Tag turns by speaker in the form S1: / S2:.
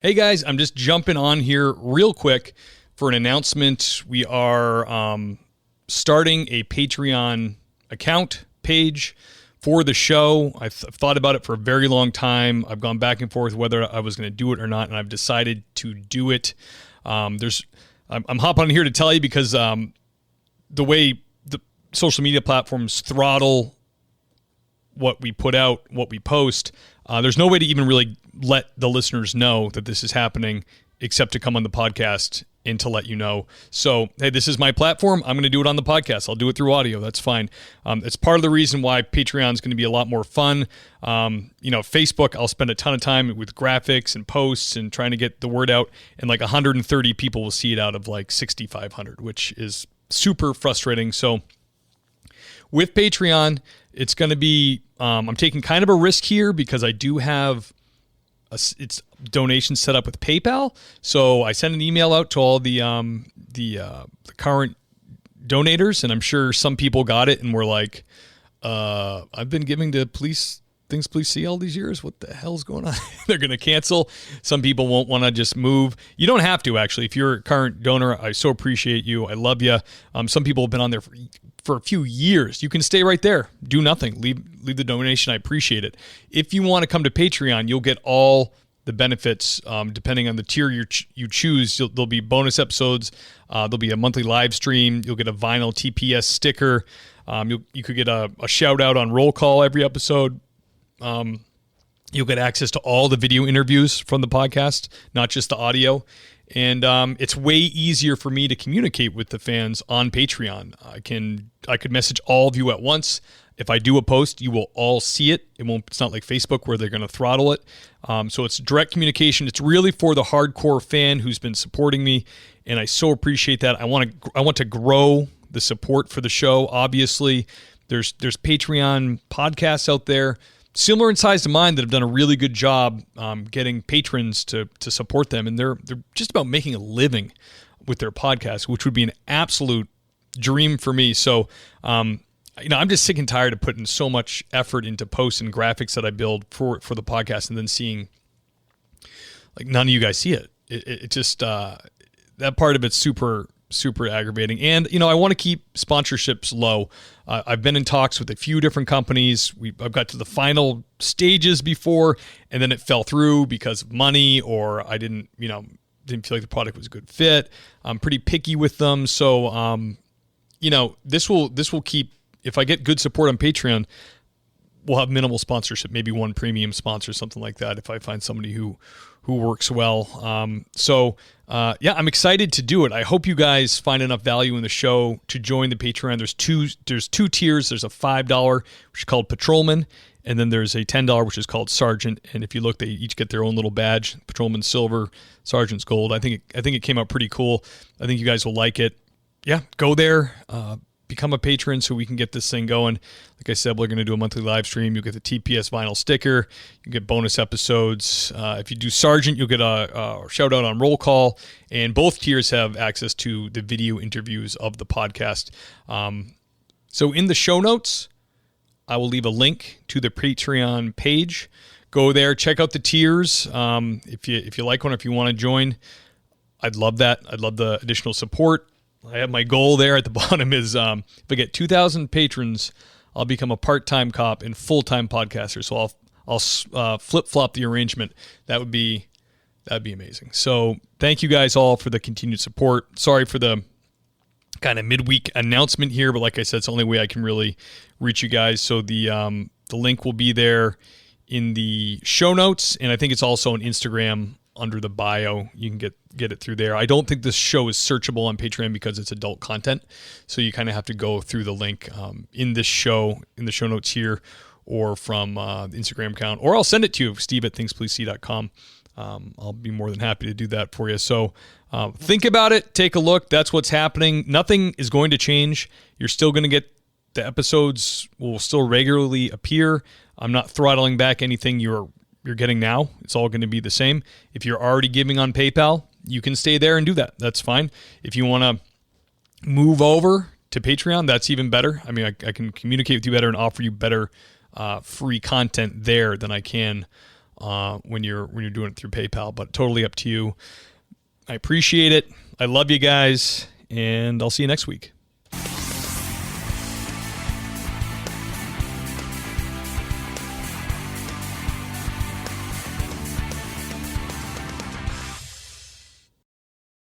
S1: Hey guys, I'm just jumping on here real quick for an announcement. We are starting a Patreon account page for the show. I've thought about it for a very long time. I've gone back and forth whether I was going to do it or not, and I've decided to do it. I'm hopping on here to tell you because the way the social media platforms throttle what we put out, what we post, there's no way to even really let the listeners know that this is happening except to come on the podcast and to let you know. So, hey, this is my platform. I'm going to do it on the podcast. I'll do it through audio. That's fine. It's part of the reason why Patreon is going to be a lot more fun. Facebook, I'll spend a ton of time with graphics and posts and trying to get the word out. And like 130 people will see it out of like 6,500, which is super frustrating. So with Patreon, it's going to be, I'm taking kind of a risk here because I do have it's donations set up with PayPal. So I sent an email out to all the current donators, and I'm sure some people got it and were like, I've been giving to police see all these years. What the hell's going on? They're going to cancel. Some people won't want to just move. You don't have to, actually. If you're a current donor, I so appreciate you. I love you. Some people have been on there for a few years. You can stay right there. Do nothing. Leave the donation. I appreciate it. If you want to come to Patreon, you'll get all the benefits depending on the tier you choose. There'll be bonus episodes. There'll be a monthly live stream. You'll get a vinyl TPS sticker. You could get a shout out on roll call every episode. You'll get access to all the video interviews from the podcast, not just the audio. And it's way easier for me to communicate with the fans on Patreon. I could message all of you at once. If I do a post, you will all see it. It's not like Facebook where they're going to throttle it. So it's direct communication. It's really for the hardcore fan who's been supporting me, and I so appreciate that. I want to grow the support for the show. Obviously, there's Patreon podcasts out there similar in size to mine that have done a really good job getting patrons to support them, and they're just about making a living with their podcast, which would be an absolute dream for me. So, I'm just sick and tired of putting so much effort into posts and graphics that I build for the podcast, and then seeing like none of you guys see it. It just that part of it's super aggravating. And, I want to keep sponsorships low. I've been in talks with a few different companies. I've got to the final stages before, and then it fell through because of money, or I didn't feel like the product was a good fit. I'm pretty picky with them. So, this will keep, if I get good support on Patreon, we'll have minimal sponsorship, maybe one premium sponsor, something like that, if I find somebody who works well. I'm excited to do it. I hope you guys find enough value in the show to join the Patreon. There's two tiers. There's a $5, which is called Patrolman, and then there's a $10, which is called Sergeant. And if you look, they each get their own little badge. Patrolman Silver, Sergeant's Gold. I think it came out pretty cool. I think you guys will like it. Yeah, go there. Become a patron so we can get this thing going. Like I said, we're going to do a monthly live stream. You'll get the TPS vinyl sticker. You get bonus episodes. If you do Sergeant, you'll get a shout out on roll call. And both tiers have access to the video interviews of the podcast. So in the show notes, I will leave a link to the Patreon page. Go there, check out the tiers. If you like one, if you want to join, I'd love that. I'd love the additional support. I have my goal there at the bottom is if I get 2,000 patrons, I'll become a part-time cop and full-time podcaster. So I'll flip-flop the arrangement. That'd be amazing. So thank you guys all for the continued support. Sorry for the kind of midweek announcement here, but like I said, it's the only way I can really reach you guys. So the link will be there in the show notes, and I think it's also on Instagram under the bio. You can get it through there. I don't think this show is searchable on Patreon because it's adult content, so you kind of have to go through the link in the show notes here, or from the Instagram account, or I'll send it to you, steve@thingspolicec.com. I'll be more than happy to do that for you. So think about it. Take a look. That's what's happening. Nothing is going to change. You're still going to get the episodes will still regularly appear. I'm not throttling back anything you're getting now. It's all going to be the same. If you're already giving on PayPal, you can stay there and do that. That's fine. If you want to move over to Patreon, that's even better. I mean, I can communicate with you better and offer you better free content there than I can when you're doing it through PayPal, but totally up to you. I appreciate it. I love you guys, and I'll see you next week.